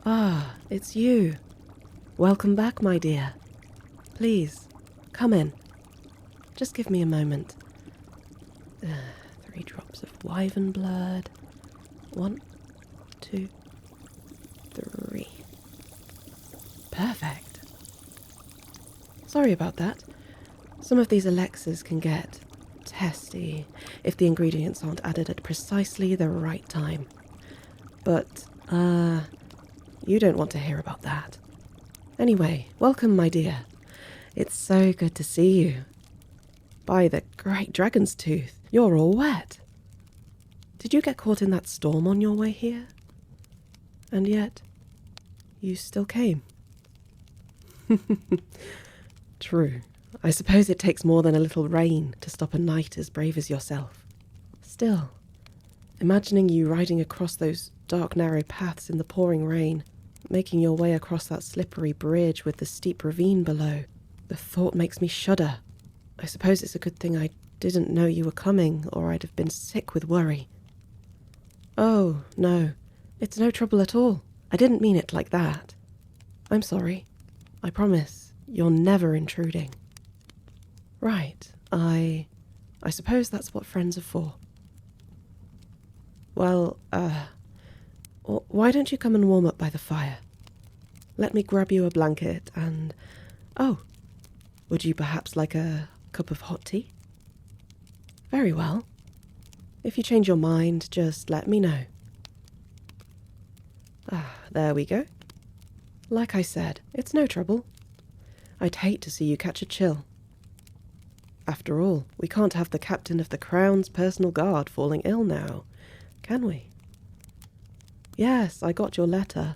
Ah, it's you. Welcome back, my dear. Please, come in. Just give me a moment. 3 drops of wyvern blood. 1, 2, 3. Perfect. Sorry about that. Some of these elixirs can get testy if the ingredients aren't added at precisely the right time. But, you don't want to hear about that. Anyway, welcome, my dear. It's so good to see you. By the great dragon's tooth, you're all wet. Did you get caught in that storm on your way here? And yet, you still came. True. I suppose it takes more than a little rain to stop a knight as brave as yourself. Still, imagining you riding across those dark, narrow paths in the pouring rain, making your way across that slippery bridge with the steep ravine below, the thought makes me shudder. I suppose it's a good thing I didn't know you were coming, or I'd have been sick with worry. Oh, no, it's no trouble at all. I didn't mean it like that. I'm sorry. I promise, you're never intruding. Right, I suppose that's what friends are for. Well, why don't you come and warm up by the fire? Let me grab you a blanket and... Oh, would you perhaps like a cup of hot tea? Very well. If you change your mind, just let me know. There we go. Like I said, it's no trouble. I'd hate to see you catch a chill. After all, we can't have the captain of the Crown's personal guard falling ill now, can we? Yes, I got your letter.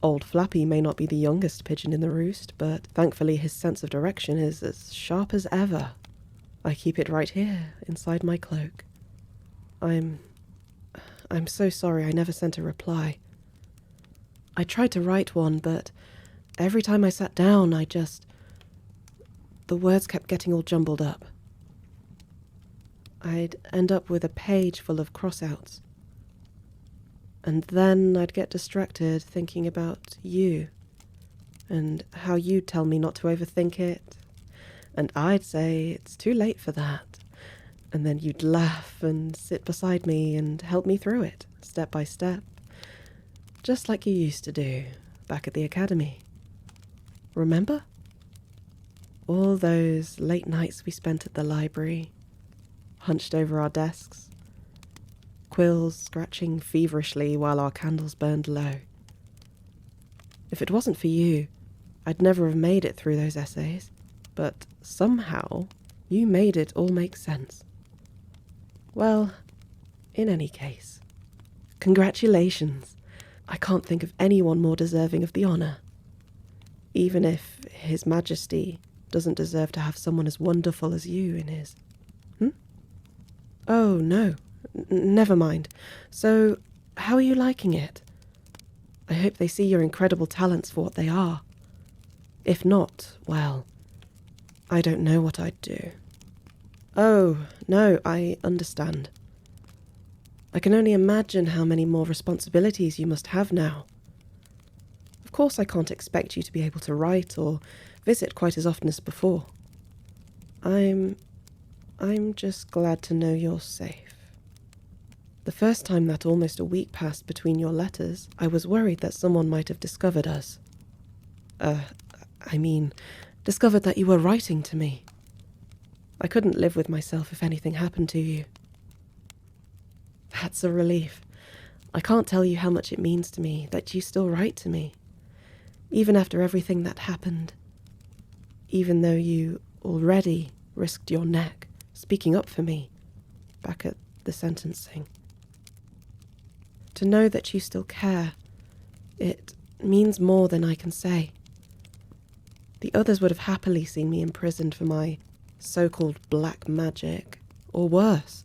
Old Flappy may not be the youngest pigeon in the roost, but thankfully his sense of direction is as sharp as ever. I keep it right here, inside my cloak. I'm so sorry I never sent a reply. I tried to write one, but every time I sat down, the words kept getting all jumbled up. I'd end up with a page full of cross-outs. And then I'd get distracted thinking about you, and how you'd tell me not to overthink it, and I'd say it's too late for that, and then you'd laugh and sit beside me and help me through it, step by step, just like you used to do back at the academy. Remember? All those late nights we spent at the library, hunched over our desks, quills scratching feverishly while our candles burned low. If it wasn't for you, I'd never have made it through those essays, but somehow you made it all make sense. Well, in any case, congratulations. I can't think of anyone more deserving of the honour, even if His Majesty doesn't deserve to have someone as wonderful as you in his... Oh, no. Never mind. So, how are you liking it? I hope they see your incredible talents for what they are. If not, well, I don't know what I'd do. Oh, no, I understand. I can only imagine how many more responsibilities you must have now. Of course I can't expect you to be able to write or visit quite as often as before. I'm just glad to know you're safe. The first time that almost a week passed between your letters, I was worried that someone might have discovered us. Discovered that you were writing to me. I couldn't live with myself if anything happened to you. That's a relief. I can't tell you how much it means to me that you still write to me, even after everything that happened, even though you already risked your neck speaking up for me back at the sentencing. To know that you still care, it means more than I can say. The others would have happily seen me imprisoned for my so-called black magic, or worse.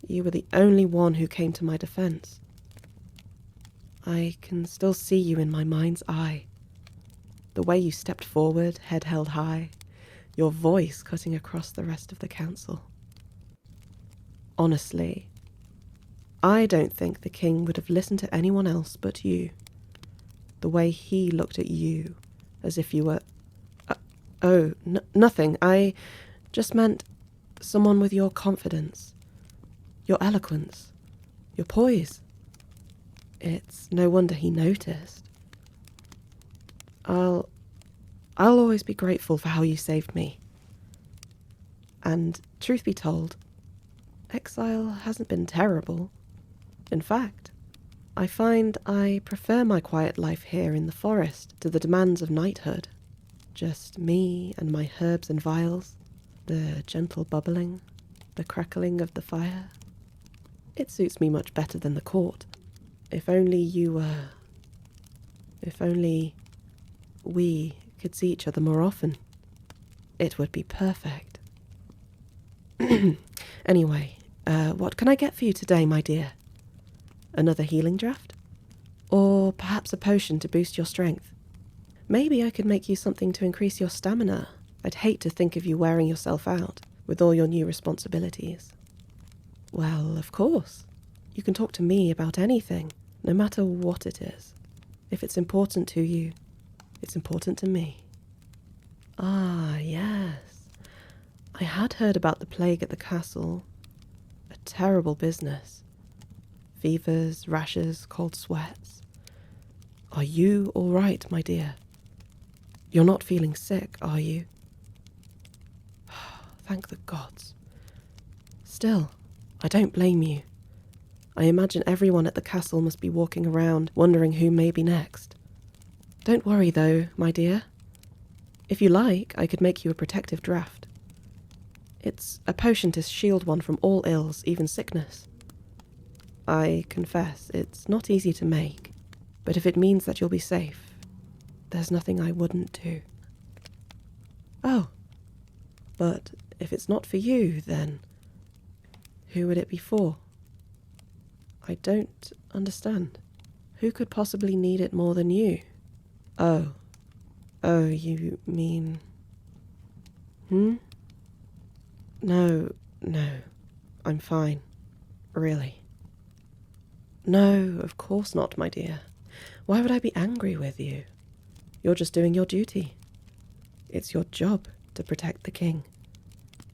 You were the only one who came to my defense. I can still see you in my mind's eye. The way you stepped forward, head held high, your voice cutting across the rest of the council. Honestly, I don't think the king would have listened to anyone else but you. The way he looked at you, as if you were... nothing. I just meant someone with your confidence, your eloquence, your poise. It's no wonder he noticed. I'll always be grateful for how you saved me. And truth be told, exile hasn't been terrible. In fact, I find I prefer my quiet life here in the forest to the demands of knighthood. Just me and my herbs and vials, the gentle bubbling, the crackling of the fire. It suits me much better than the court. If only we could see each other more often, it would be perfect. Anyway, what can I get for you today, my dear? Another healing draft? Or perhaps a potion to boost your strength? Maybe I could make you something to increase your stamina. I'd hate to think of you wearing yourself out with all your new responsibilities. Well, of course. You can talk to me about anything, no matter what it is. If it's important to you, it's important to me. Ah, yes. I had heard about the plague at the castle. A terrible business. Fevers, rashes, cold sweats. Are you all right, my dear? You're not feeling sick, are you? Thank the gods. Still, I don't blame you. I imagine everyone at the castle must be walking around wondering who may be next. Don't worry, though, my dear. If you like, I could make you a protective draft. It's a potion to shield one from all ills, even sickness. I confess, it's not easy to make, but if it means that you'll be safe, there's nothing I wouldn't do. Oh, but if it's not for you, then who would it be for? I don't understand. Who could possibly need it more than you? Oh, you mean... No, I'm fine, really. No, of course not, my dear. Why would I be angry with you? You're just doing your duty. It's your job to protect the king,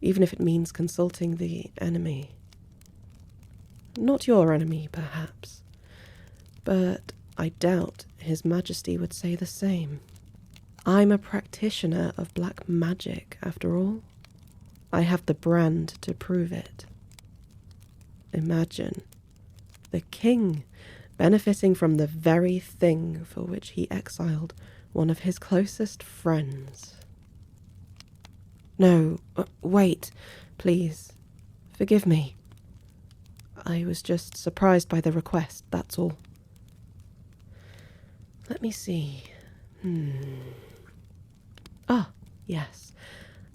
even if it means consulting the enemy. Not your enemy, perhaps, but I doubt His Majesty would say the same. I'm a practitioner of black magic, after all. I have the brand to prove it. Imagine the king benefiting from the very thing for which he exiled one of his closest friends. No, wait, please, forgive me. I was just surprised by the request, that's all. Let me see. Ah, yes.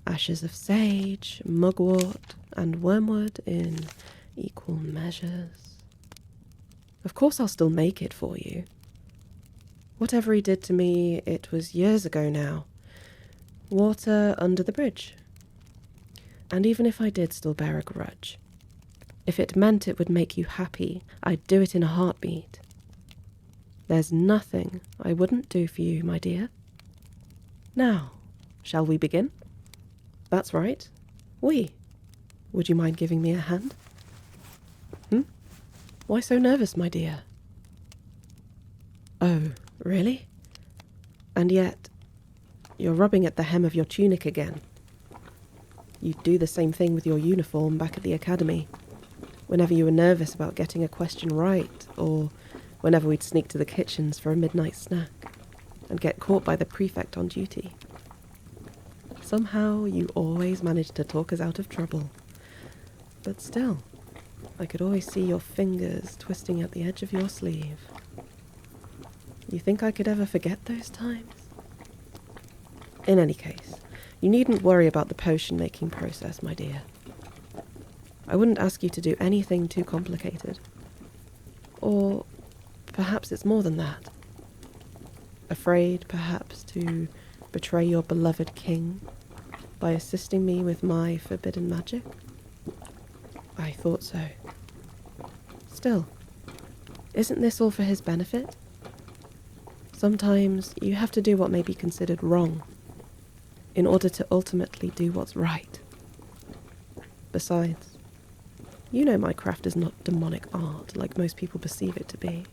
Ashes of sage, mugwort, and wormwood in equal measures. Of course I'll still make it for you. Whatever he did to me, it was years ago now. Water under the bridge. And even if I did still bear a grudge, if it meant it would make you happy, I'd do it in a heartbeat. There's nothing I wouldn't do for you, my dear. Now, shall we begin? That's right. We. Would you mind giving me a hand? Why so nervous, my dear? Oh, really? And yet, you're rubbing at the hem of your tunic again. You'd do the same thing with your uniform back at the academy, whenever you were nervous about getting a question right, or whenever we'd sneak to the kitchens for a midnight snack, and get caught by the prefect on duty. Somehow you always managed to talk us out of trouble. But still, I could always see your fingers twisting at the edge of your sleeve. You think I could ever forget those times? In any case, you needn't worry about the potion-making process, my dear. I wouldn't ask you to do anything too complicated. Or perhaps it's more than that. Afraid, perhaps, to betray your beloved king by assisting me with my forbidden magic? I thought so. Still, isn't this all for his benefit? Sometimes you have to do what may be considered wrong in order to ultimately do what's right. Besides, you know my craft is not demonic art like most people perceive it to be.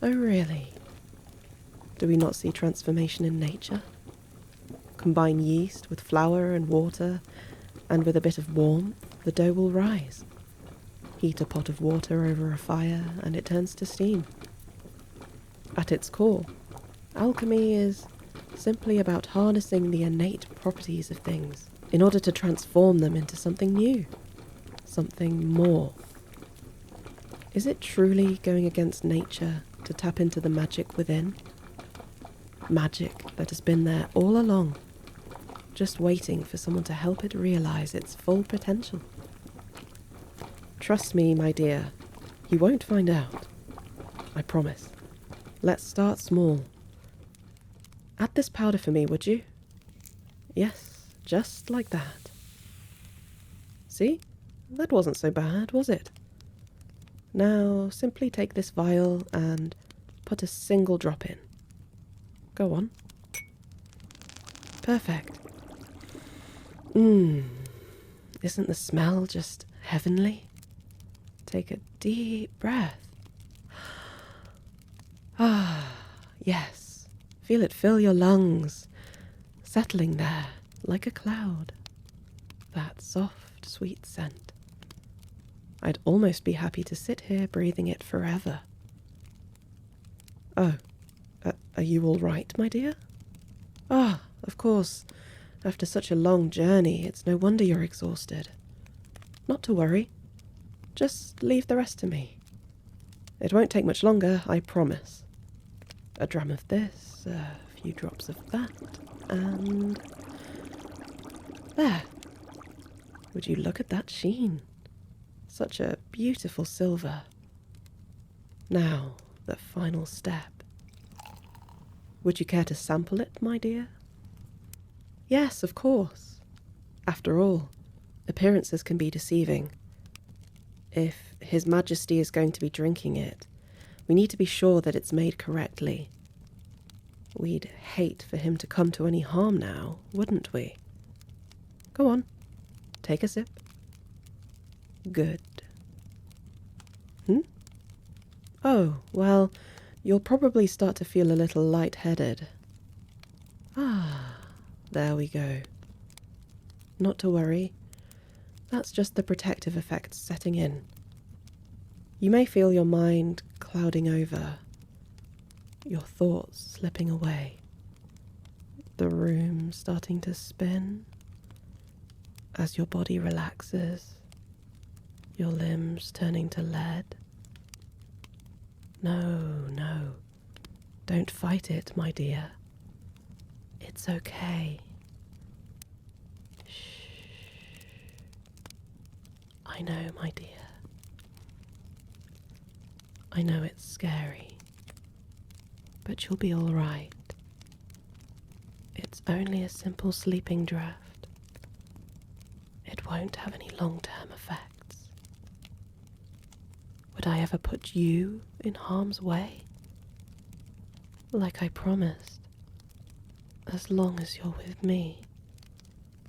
Oh really? Do we not see transformation in nature? Combine yeast with flour and water, and with a bit of warmth, the dough will rise. Heat a pot of water over a fire, and it turns to steam. At its core, alchemy is simply about harnessing the innate properties of things in order to transform them into something new, something more. Is it truly going against nature to tap into the magic within? Magic that has been there all along, just waiting for someone to help it realize its full potential. Trust me, my dear, you won't find out. I promise. Let's start small. Add this powder for me, would you? Yes, just like that. See? That wasn't so bad, was it? Now, simply take this vial and put a single drop in. Go on. Perfect. Isn't the smell just heavenly? Take a deep breath. Yes. Feel it fill your lungs, settling there like a cloud. That soft, sweet scent. I'd almost be happy to sit here breathing it forever. Oh, are you all right, my dear? Of course. After such a long journey, it's no wonder you're exhausted. Not to worry. Just leave the rest to me. It won't take much longer, I promise. A dram of this, a few drops of that, and... there. Would you look at that sheen? Such a beautiful silver. Now, the final step. Would you care to sample it, my dear? Yes, of course. After all, appearances can be deceiving. If His Majesty is going to be drinking it, we need to be sure that it's made correctly. We'd hate for him to come to any harm now, wouldn't we? Go on, take a sip. Good. Oh, well, you'll probably start to feel a little lightheaded. There we go. Not to worry. That's just the protective effect setting in. You may feel your mind clouding over, your thoughts slipping away, the room starting to spin as your body relaxes, your limbs turning to lead. No, don't fight it, my dear. It's okay. Shh. I know, my dear. I know it's scary, but you'll be all right. It's only a simple sleeping draft. It won't have any long-term effects. Would I ever put you in harm's way? Like I promised, as long as you're with me,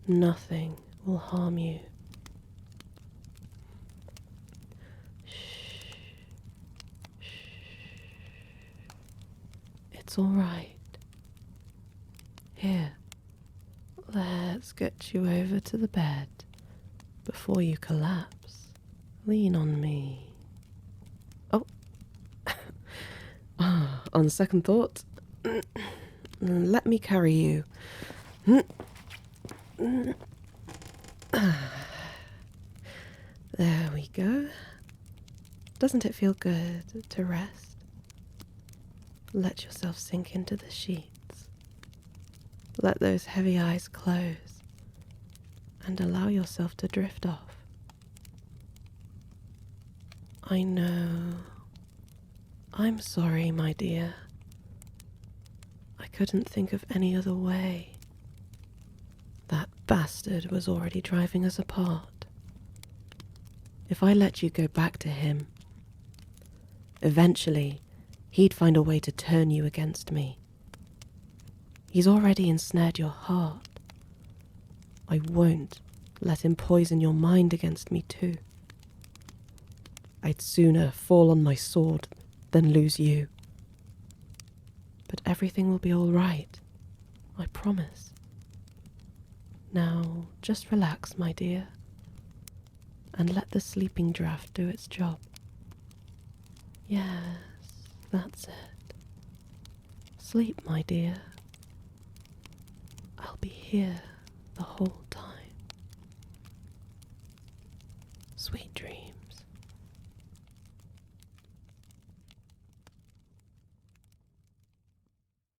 nothing will harm you. Shh. It's all right. Here, let's get you over to the bed before you collapse. Lean on me. Oh. On second thought, let me carry you. There we go. Doesn't it feel good to rest? Let yourself sink into the sheets. Let those heavy eyes close and allow yourself to drift off. I know. I'm sorry, my dear. I couldn't think of any other way. That bastard was already driving us apart. If I let you go back to him, eventually he'd find a way to turn you against me. He's already ensnared your heart. I won't let him poison your mind against me too. I'd sooner fall on my sword than lose you. But everything will be all right, I promise. Now, just relax, my dear, and let the sleeping draught do its job. Yes, that's it. Sleep, my dear. I'll be here the whole time. Sweet dreams.